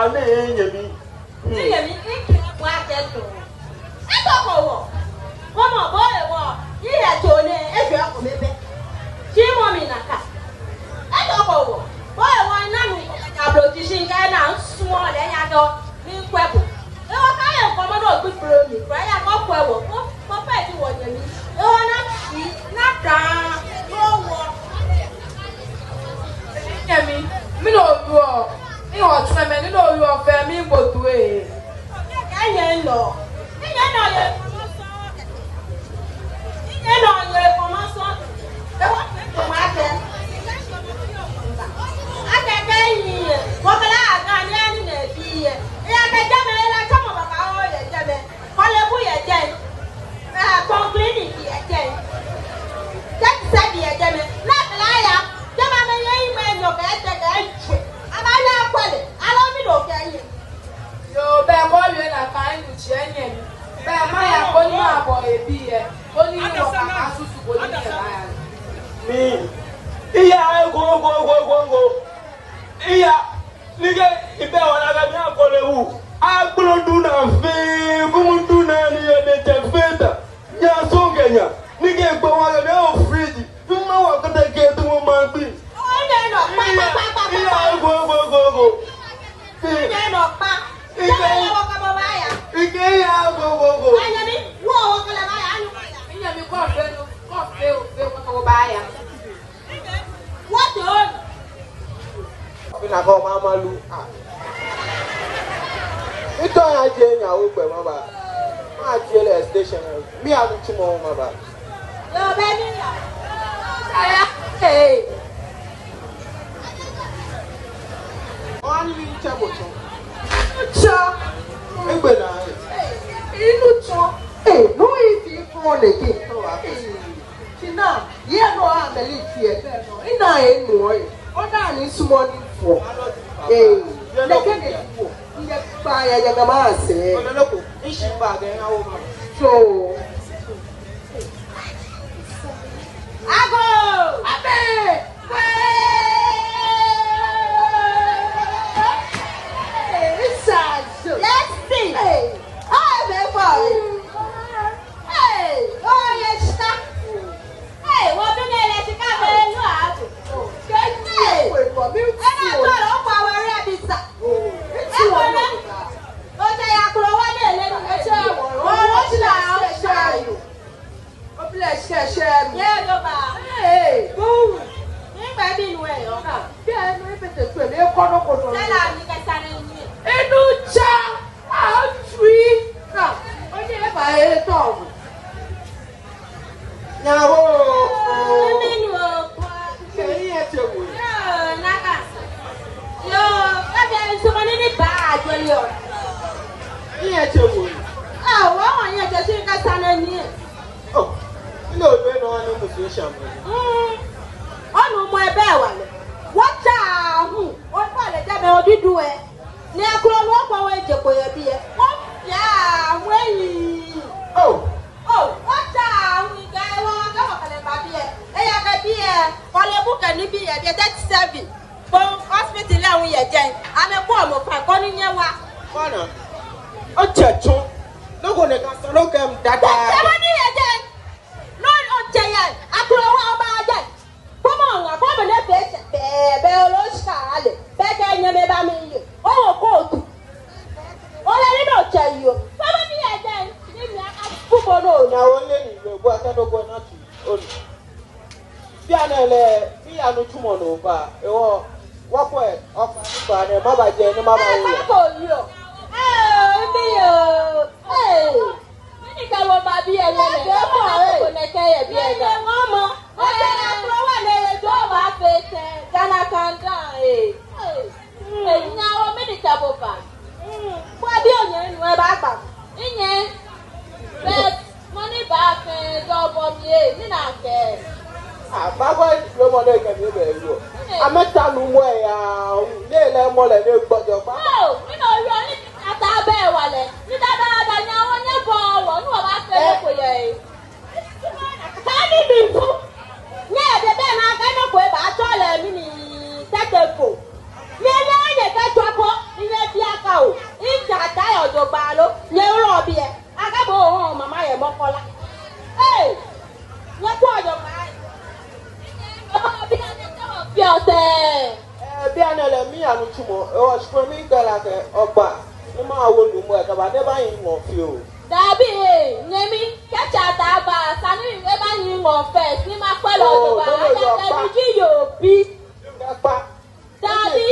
na yemi. Yemi wa keto. E to ko wo. Mo boy wo. Yi ya to ne e fi ko bebe. Ti mo mi na ka. E to ko wo. Boy wo na mi abrotishin ka na sumo le ya do ni kwebu. E wo ka ye ko mo do gbe pro mi. Fra ya ko kwewo. Mo pe ti wo yemi. E wo na ti na da. Wo wo. Yemi, mi no wo. Mi o tún me ni no wo fe mi gbodu e. Yen lo. Yen no ye. Yen no ye ko ma so. E wa ko ma ke. Aka ke yi. Ko kala aga ni ani na bi ye. E aka ja me la ka mo baba o ye ja me. Ko le bu ye je. Ko clinic ye je. That said ye je me. Na kala ya. Ja ma me ye me no ka je ga ju. Ama ya kwale. Ala mi do ke yi. Yo be mo le na kan lu chi enye mi. Be ma ya ko ni ma bo ebi e. Ko ni wo ka ka susu ko ni e ba ya. Mi. Iya go. Iya nige ibe wala ga mi akole wu. Agbodu na fe, bumundu na ni e de tefeta. Ya songenya. Nige gbo wala na o friji. Tu ma wa ka te ke tu mo ma gbi. O ne no pa. Iya go. Ne no pa. Ya wo ka baba ya. Ike ya go. Anya ni wo ka la ba ya anu. Yemi ko fe no, ko fe o fe ko ba ya. What on? Ina ko mama lu. Ito ya je nya wo pe mama. Ma je le station. Mi a tu mo mama. Yo be ni ya. Aya. Hey. Wani mi che mo cho. Cha. Egbe na. Inu cho. No ifi phone again. Tina, ye no ameli tie be no. Ina enu oyi. Oda ni sumo ni fo. Lekene fo. Iye pa ya ga ma se. Ololoko, ishi ba ga na wo mama. So. Ago! Abe! Let's see. Hey. Oh, baby. Hey. Oh, yes, stop. Hey, what do you let you come in? You have to. Hey. And I told her, oh, our rabbit. Okay, I could have O bless share me. yeah, no, ma. Hey. Boom. If didn't wear, Be no e pete tu e ko no ko no. tell her you can stand in here. Enu cha a tree. Na, o ni e ba e to. Nyawo. Yo, Ke ye che wo. Naka. Yo, okay, so many bad, yo. Ye che wo. Ah, well, I just think I stand in here. Oh. Ino we no anu mo so sham. Onu mo ebe wale. What who? What wale da me odidu e. Ni akuro no kwa we jepo ye bi e. Oh, yeah, we. Oh. What who ga wa ga wa kale ba bi e. E ya ga bi e. Kole buka ni bi e 37. Bon hospital la won ye jen. Ame ko mo fa ko ni nye wa. Mana. O checho. No go ne ka so no kem dada. Ebe ni ye jen. No o cheyen. Akuro wa ba jen. Come on, come on, be oloshale. Be ke nye me ba mi yi. O ko tu. O le ni no che yo. Come ni ye jen. Ni mi aka fubo no. Na o le ni le gbo atado go na tu. O ni. Bi anele, bi anu tumo no ba. Ewo wa ko e, o fa ni ba ne ma ba je ni ma ba wo. E ko yo. Mi yo. Ni ka wo ba bi e le. Ko ne ke ye bi e ga. Mo. O te na pro wa le do ba fete. Gana kanda nya o mi ni ka bo ba. Kwa bi onye nu e ba gba. Inye. But money ba fe do bo mi ni na ke. Ah, ba ko lo mo le ke mi be yo. Ameta lu mo e ya, le mo le ne gbojo pa. Oh, mi no yo ni ata be wale. Ni dada nya won ye bo wo nu ba fe ko ye. Ka ni bi fu. Nye de be na ga no ko e ba to le mi ni tetefo. Ye le ye ke to ko, ni ye bi aka chumo. I was for me like Oba. No matter what you work about, never in more few. Dabi, Nemi, catch out Abba, Sani, never in more first. Nima follow the beat. Dabi,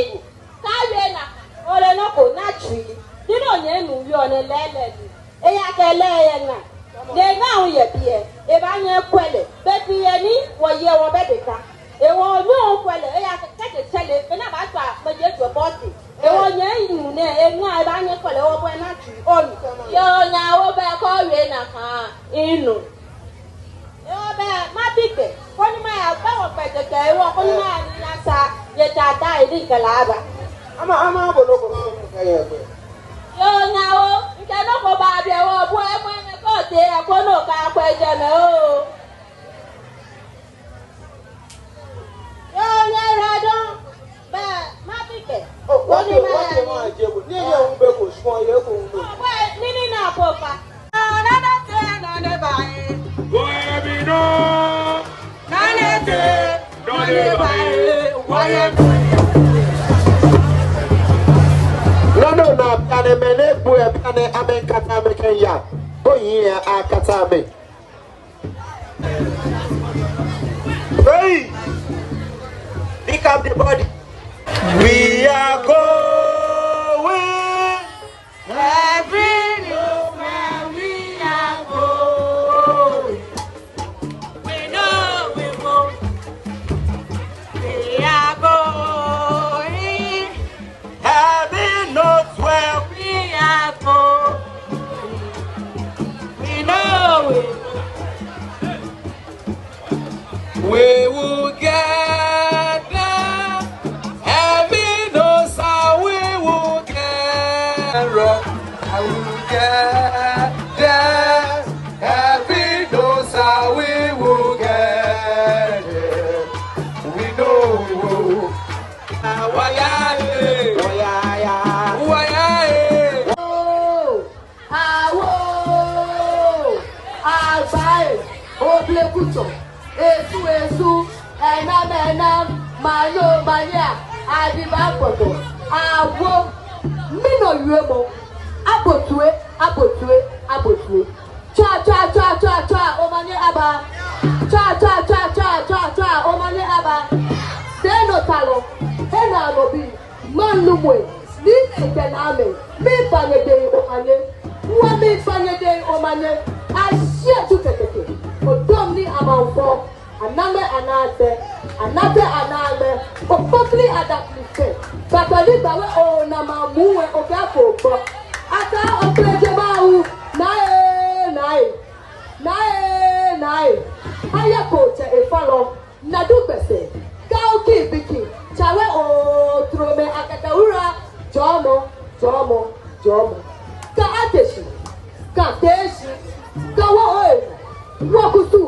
Kariena, Olenoko, naturally. You don't know you on a level. Eyakele, they now ye beer. If I know quelle, but be any, what you are better. It was no quelle, I can tell it, and I'm but yet your body. It was no, and why I know quelle over naturally. Oh, you're now over Koriena, in no. My big one of my power better, I walk on my Nasa, yet I died in Galaba. I'm a yo now, you cannot go back there or when I got there, I go no Kpojee no. Yo, I don't, but my ticket. Oh, what do you want to do? You go small, you go. Wait, Nini na Papa. Another thing on the buy. Go every no. None don't buy. Why No, and many boy and amen katame Kenya. Oh, yeah, I katame. Hey, pick up the body. We are going every moment. We are going. We know we won't. We are going. Having no 12, we are going. We know it. We will get there. Having no sound, we will get there. I will get there. Having no sound, we will get there. We know we will. Esu, enam, maya, adiba poto, awo, mino yuemo, abotue, cha, omane aba, cha, omane aba, seno talo, hena nobi, man lumwe, ni ekename, mi banyede omane, ashia tukekeke, odomni amanfo, aname, opotli adaptive, bakali bawe o namamuwe okafo, ata oplejebau, nae, haya kote e follow, nadubese, kauki biki, chawe o trome akataura, jomo, ka ateshi, kawo oe, wakusu,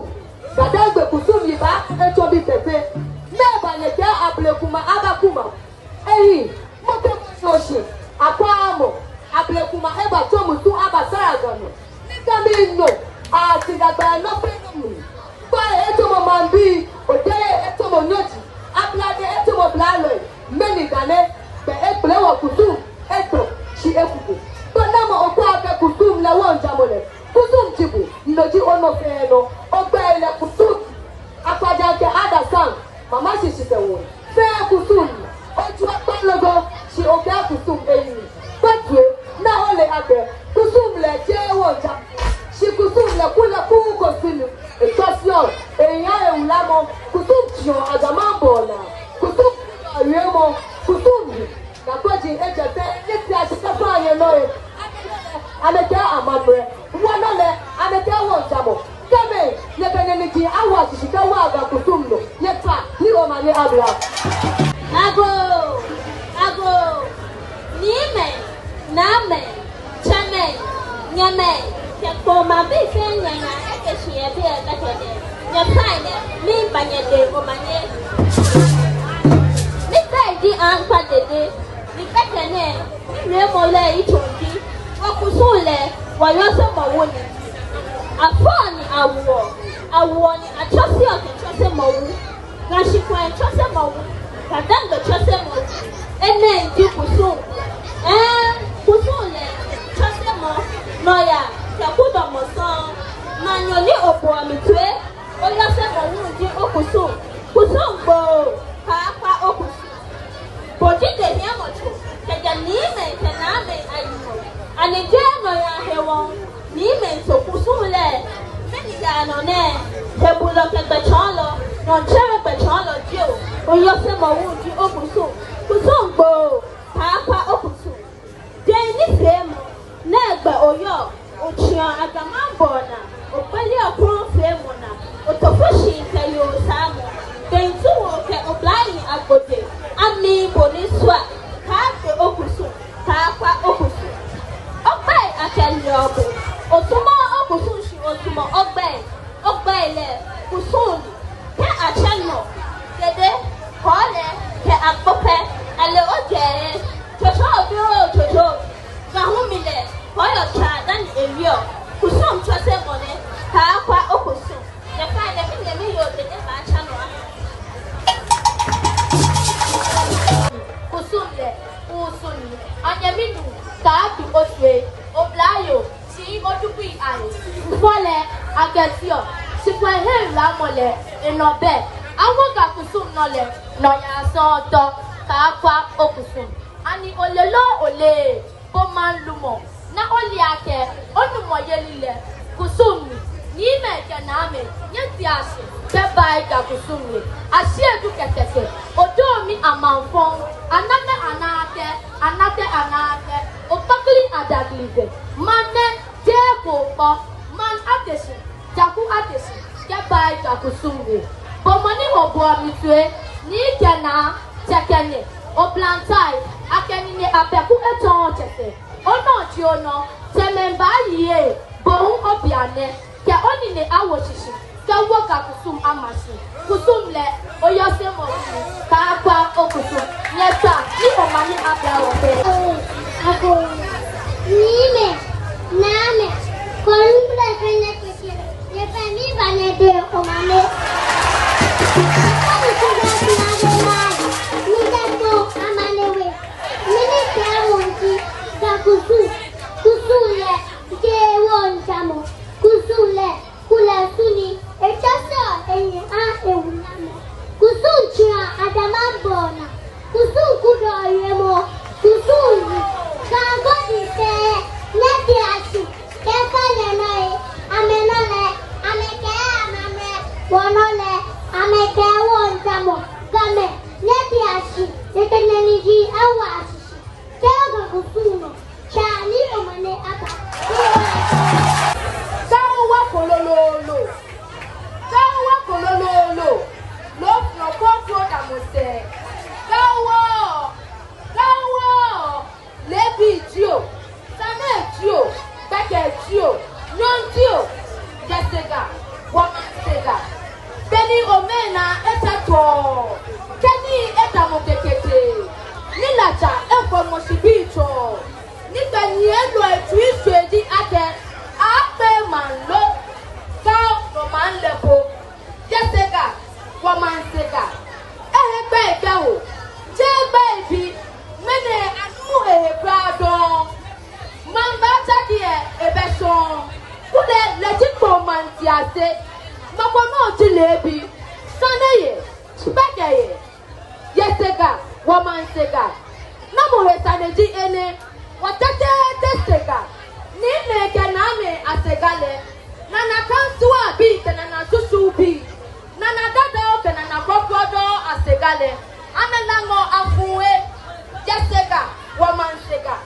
badagbe kusum yiba, etobi tepe, meba neke ablekuma abakuma, ehi, mote mwoshi, akwamo, ablekuma eba tomutu abasaragano, nikami no, asigagba no fenomu, kwa etomo mambi, odeye etomo nyoti, ablade etomo blaloy, meni gane, be eklewa kusum, eto, shi ekuku, banama okwa ke kusum la wanjamole, kusum tibu, noji ono feno, obele kusum, akwajanke adasan, mama shishitewo, fe kusum, oju akpalogo, shi obea kusum eyi, patwe, na ole ake, kusum le je wonja, shi kusum le kule kukosinu, etosyon, eya ulamo, kusum chion agamambona, kusum ayemo, kusum, na Kpojee ejefe, niti ashikafa yenoye, ameke amamre, wanole, ameke wonjamo, keme, yebeneniki awa shishika waga kusumno, yepa, ni omane abla. Ago, nime, name, chame, nyame, kekoma bife nyanya, ekeshi ebe ekede, nyepane, mi banyede omane. Mi saidi anpa dede, mi ketene, mi remole ichonji, wakusule, wayose mawuni. Afoni awuo ni achose mawu, gashikwa achose mawu. Madame de Chassemo, et n'est du pousson. Pousson, Chassemo, Noya, Capou dans mon sang, Magnoli au bois mutué, on l'a fait mon dit au pousson. Pousson, beau, papa au pousson. Kpojee de rien mocho, que ya ni me tename ayimo. Anije no ya hewo, ni me so kusule. Meni ya no ne, hebulo ke becholo, no chere becholo dio. Oyo se mo wundi okusu. Kusu gbo, papa okusu. De ni fremo, negba oyo, ochian agamambona, opeli okron fremo na, otofushi ke yo samo. Dentu ke oblai agbode. Ami boniswa, kafe okusu, kakwa okusu. Ogbe akeli obo, otumo okusu shi otumo ogbe le kusuni. Ke achano, dede, kole, ke akpope, ale ojere, chocho obiro chocho, gahumile, koyo chadan evio, kusum chose mone, kakwa okusu. Nemi yo dede ba achano Usuni, Anyaminu, Kaatu Oswe, Oblayo, Si Odupui Aye, Fole, Agesio, Sikwehe Lamole, Enobe, Awoga Kusum Nole, Noya Soto, Kaakwa Okusum, Ani Olelo Ole, Boman Lumo, Na Oliake, Onumo Yelile, Kusumi, Nime Kaname, Yetiasi, Kebai Kusumi, Asia Dukateke, Odomi Amanfong, Anate, Opakli Adaglive, Mane, Jebo, Man Atesi, Jaku Atesi, Kebai Kusumi, Bomani Oboa Mitue, Nikana, Tekene, Oplantai, Akenine Apeku Eton Tete, Ono Giono, Tememba Ye, Bohun Obiane, Ke Onine Awoshishi, Kawoka Kusum Amasi, Kusum le, Oyose Moku, Kaakwa Okusum, Yesa, Ni Omani Abia Ope. Ako, Nime, Name, Kolumbre Fene Kushi, Yefemi Vanede Omane. Ako Kuda Nidamo Amanewe, Minute Awonti, Kakusu, Kusule, Jewon Chamo, Kusule, Kula Suni, Etaso, Enye A Ewunamo, Kusun Chia Adamambona, Kusun Kudo Yemo, Kusun, Kagodi Se, Neti Asu, Kefale Noe, Amenole, Ameke Amame, Bonole, Ameke Wontamo, Game, Neti Asu, Neteneniji Awa Asishi, Keoga Kusuno, Chani Omane Aka. Kawa kololo, no control da mose. Kawa, lebi dio, sane dio, beke dio, non dio, Jessica, woman sega. Beni omena etato, keni etamokekete, nilacha efo mosibito, nika niendo etuiswe di ake, ape manlo. No man lepo, Jessica, woman sega. Baby, baby, mene anu brado. Mamba takie ebeson. Kude lejipo mantiase. Makono jilebi. Saneye, spageye. Jessica, woman sega. Namu hetaneji ene. Watate testega. Nime kename asegale. Nana kantua bi kenana susu bi. Nana dada kenana kokodo asegale. Amenango afue. Jessica, woman sega.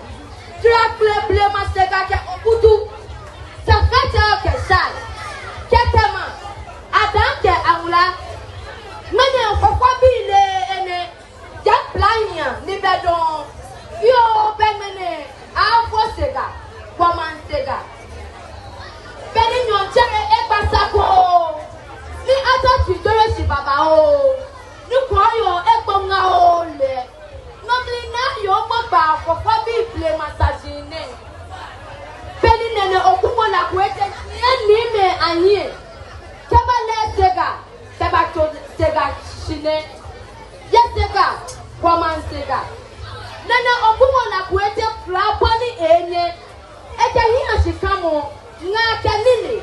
Ble masega ke obudu. Safeta ke sai. Ketema. Adam ke angula. Mene kokwa bi le ene. Jak plania ni bedon. Yo benene. Afo sega. Woman sega. Beni nyonjere ekpasako. Ni ata tudore si baba o. Ni koyo ekponga o le. Nomli na yo mogba kokwa bi ble masajine. Beni nene okumo na kwete ni me anye. Keba le sega. Keba to sega shine. Yes sega woman sega nana obumo na kuete frapani enye eja hi ashikamo nga kanini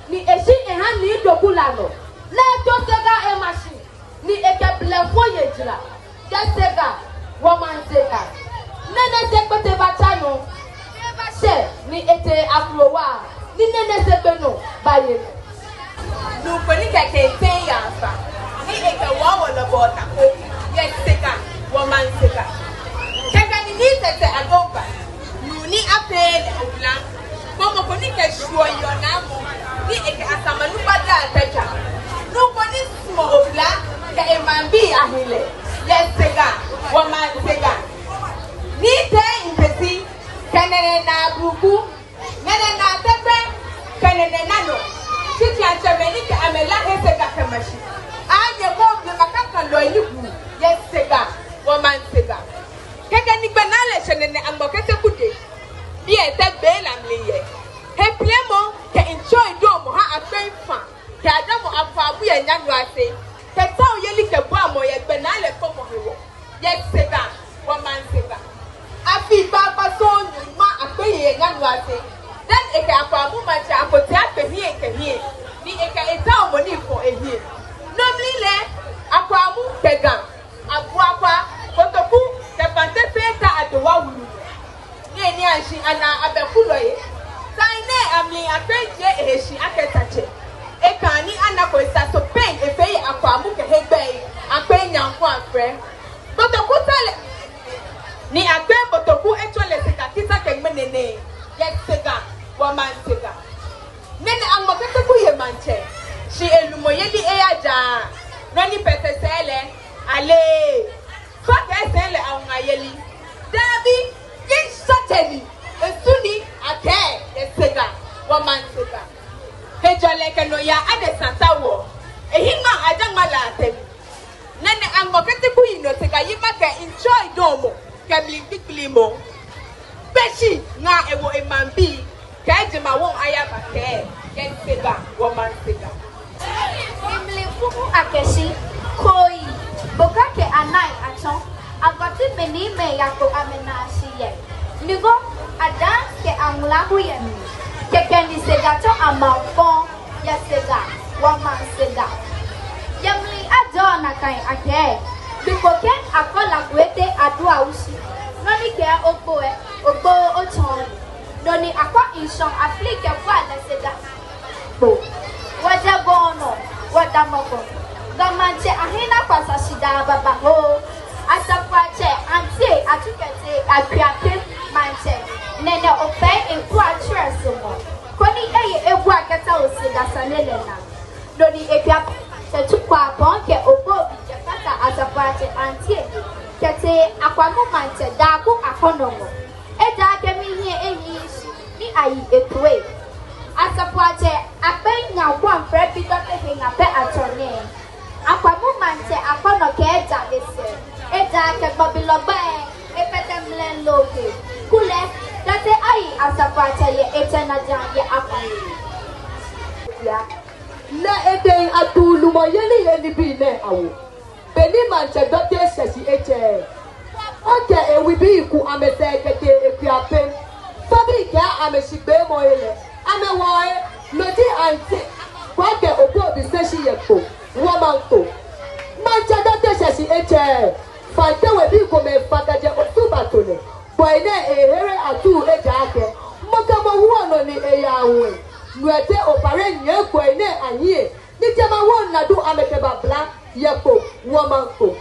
ni eshi eha ni dokula no le to sega e machine ni ekeble foye jira de sega woman sega nana sekpete batano eba she ni ete afrowa ni nene sekpeno baye no koni keke ten yanfa ni eke wawo na bota ko yes sega woman sega kaka ni tete agoba ni apele obla momo koni ke shuo yo na mo ni eke asamanu bada ataja no koni smo obla ka emambi ahile yes sega woman sega ni te impesi kanene na buku nene na tepe kanene nano titi anchemeni ke amela hesega kamashi anye ko bi makaka lo yibu yes sega woman sega keke ni benale chenene ambokete kude bi ete bela mliye he plemo ke enjoy do mo ha afenfa ke adamu afabu ye nyanu ase ke taw yeli ke bo amo ye benale ko mo hewo yes sega woman sega afi baba so nyuma apeye nyanu ase then eke afabu ma cha akoti apehie ke hie ni eke etaw mo ni fo ehie normally le akwamu kega abuapa kotoku ke pantefeta adowa wulu ni anshi ana abekuloye saine ami apeje eheshi aketache ekani anako isaso pain efeye akwamu ke hegbe apenya nko afre kotoku tale ni agbe kotoku etole sekakita ke menene yesega woman sega nene amokete ku ye manche shi elumoyedi eyaja nani petesele ale fuck esele awayeli dabi yin satani esuni ake esega woman sega hejole keno ya ade santawo ehinga ajamala atem nene amokete ku yino sega yimaka enjoy domo kemli biklimo beshi nga ewo emambi kajima won ayaba ke sega woman sega Imli fuku akeshi koi bokake anai achon agati meni me yako amenashi ye nigo adan ke angla huye ke kendi sega to amafon ya sega woman sega yamli adona kai ake bikoke akola kwete adua usi noni ke ogbo ochon noni akwa inshon aflike kwa la sega bo waja gono wada mogo gamanche ahina kwasa shida baba ho asapache antie atukete akwiape manche nene ope eku atresumo koni eye ebu aketa osiga sanele na doni ekwiape tetukwa bonke obobi jefata asapache antie kete akwamu manche daku akonomo eda kemi hie eyi ni ayi etwe asapuache apenya kwa mfrebi dote hinga pe atone akwamu manche akono ke eja ese eja ke babiloba epete mlen loke kule dote ai asapuache ye etena jan ye akwamu ya na ede atulu mo yeli bi ne awo beni manche dote sesi eche oke ewi bi ku amese kete ekwiape fabi ke ameshigbe mo ele amewoe lodi ante kwake obobi seshi yeko womanko mancha dote sesi eche fante we bi ko me fakaje otubatone boyne ehere atu eja ake mokamo huono ni eyawe nwete opare nyeko ene anyie ni jama won nadu amekeba bla yeko womanko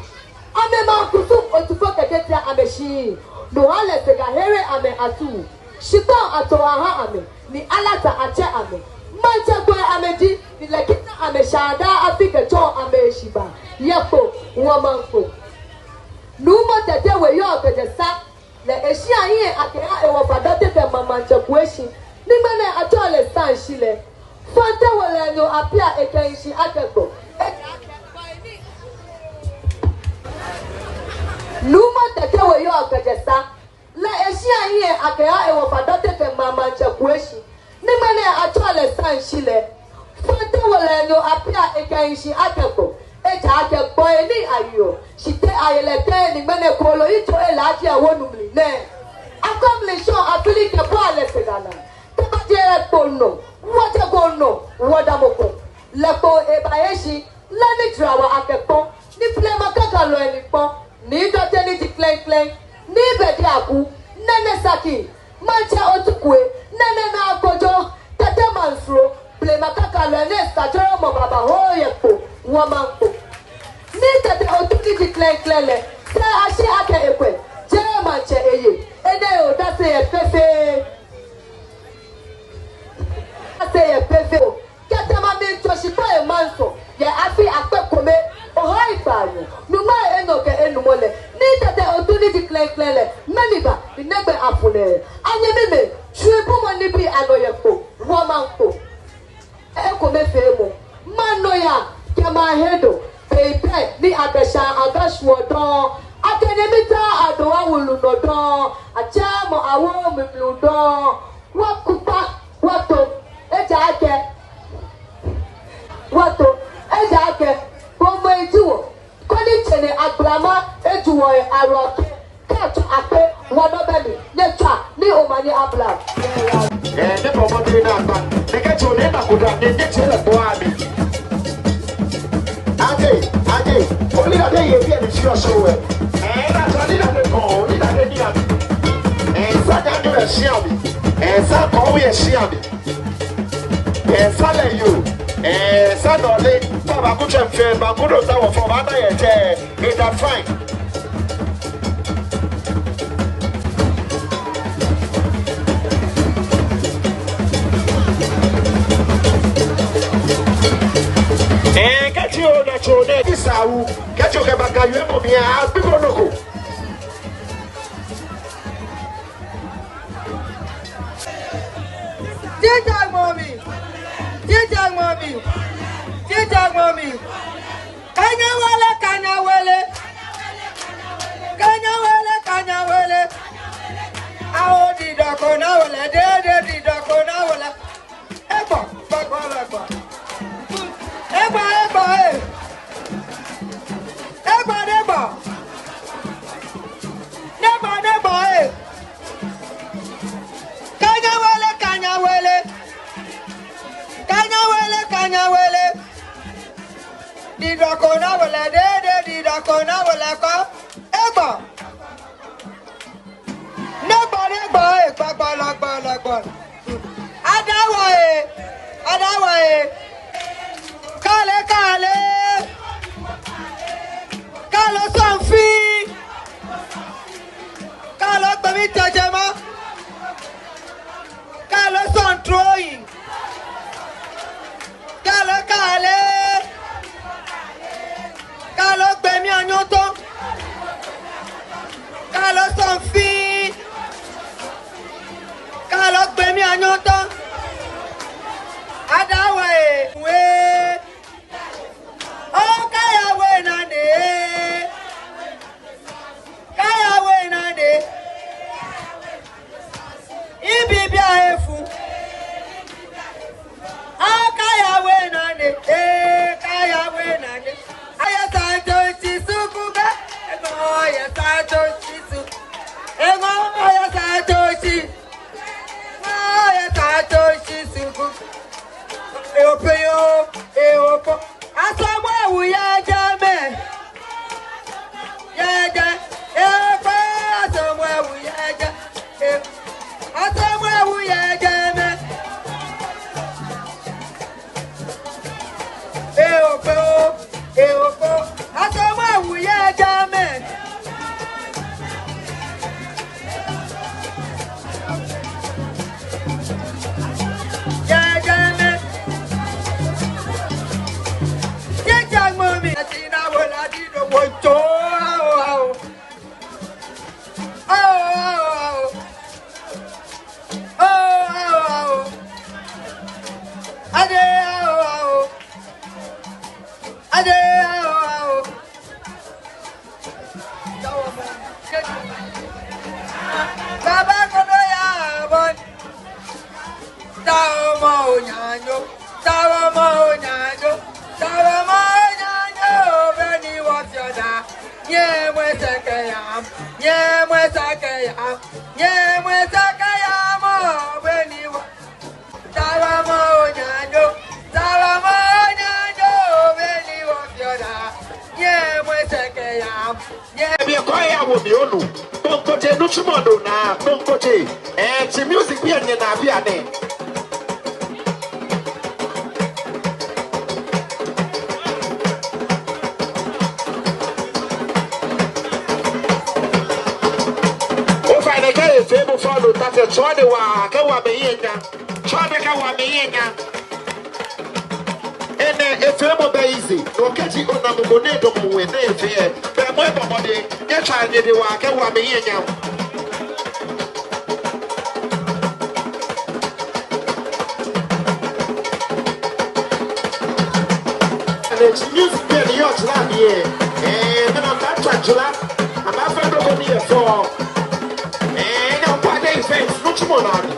amema kusu otufo ketetia ameshi no hale sega here ame atu shita atoaha ame ni alata ache ame mancha kwa ameji ni lekita ameshada afike cho ameshiba yeko womanko numo tete we yo kejesa le eshi aye akera e wo fadote ke mamancha kweshi ni mane atole san shile fanta wala no apia ekenshi akeko numa tete we yo kejesa le eshi aye akera e wo fadote ke mamancha kweshi ni mane atole san shile fanta wala no apia ekenshi akeko eja akeko ni ayo shite ayo gono wata gono wada moko lepo ebayeshi lani drawa akepo ni plema kaka lo enipo ni dote ni di clen clen ni bedi aku nene saki mancha otukwe nene na akojo tete mansro plema kaka lo ene sajoro mo baba hoyepo wamanko ni tete otuki di clen clen le se ashi ake ekwe je manche eye ene o dase ye fefe ase ye fefe o ketema mi toshipo e manso ye afi akpekome oho ibaru numa enoke enumole ni tete otuni di clen clen le meniba inegbe afune anye meme shuibu mo ni bi anoyepo womanko ekome femo manoya kema hedo pepe ni abesha agashwo don akenemita adowa wulunodon achamo awo mimludon wakupa wato eja ake bomo ejiwo koni chene aglama ejuwo aroke kato ape wodobeli necha ni omani abla ne bomo de na ba ne ka chone na kuda ne chele bo abi ade only that day here the show so well na so ni that go ni that dey abi sa ka do e share me sa ko we share me sa le you sa no le baba ku chem fe ba ku do sa wo for ba na ye je it that fine Kati o na chone isawu kati o ke bagayu mo bi a bi ko noko Jija mommy kanya wele awo di doko na wele de di doko na wele ebo kanya wele di doko na wele de di doko na wele ko ebo gbagbalagba adawa kale kalo sanfi kalo gbemi tejema kalo son throwing kalo gbemi anyoto kalo sanfi kalo gbemi anyoto adawa we o kayawe na de ibibi aefu o kayawe na de aya santo chisukuga ego aya santo chisu ego aya santo chisu Eopo asomo ewu ya jame eopo asomo ewu ya jame asomo ewu ya jame eopo asomo ewu ya jame Nye mwe sakaya mo beni wa nye na bia ne o fa ne ka e fe mo fa no ta te so de wa ka wa me yenya so de ka wa me yenya ene e fe mo ba easy no ka ti ona mo ne do mo we na e fe e be mo e bo de ye twa nye de wa ka wa me yenya the music in the yacht land here, and then on that tracula, I'm afraid of only a four, and I'm quite a face, much more on it.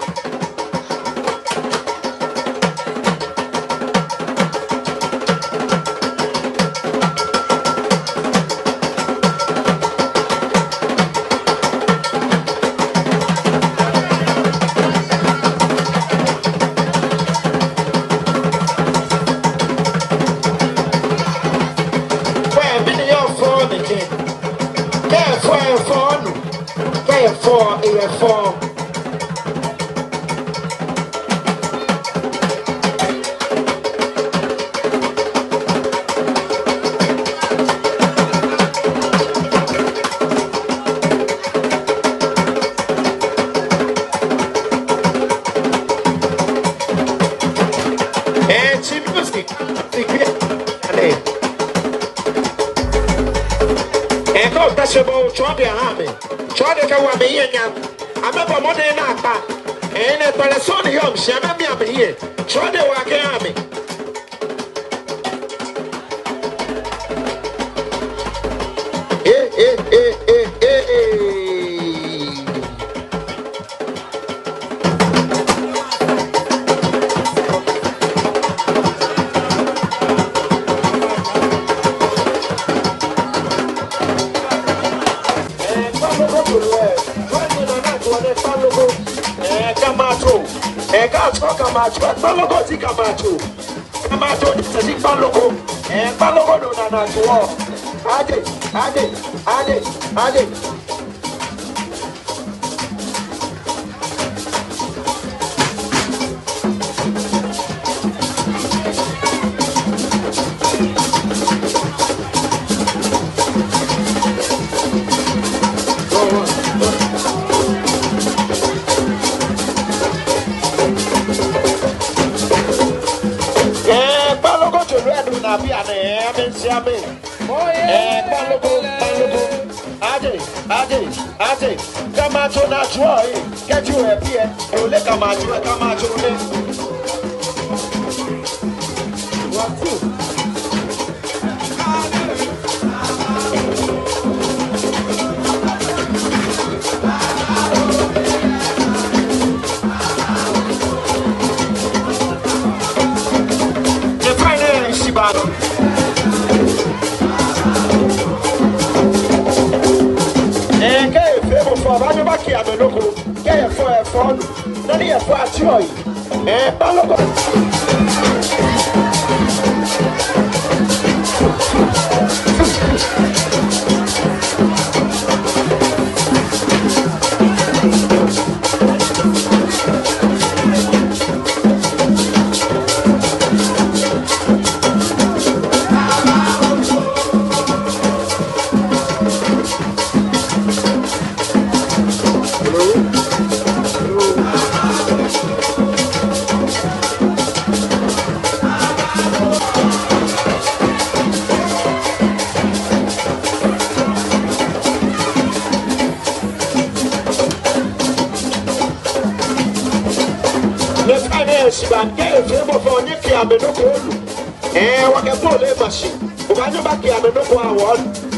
Kpone machine. Ubanyo baki amenoko award.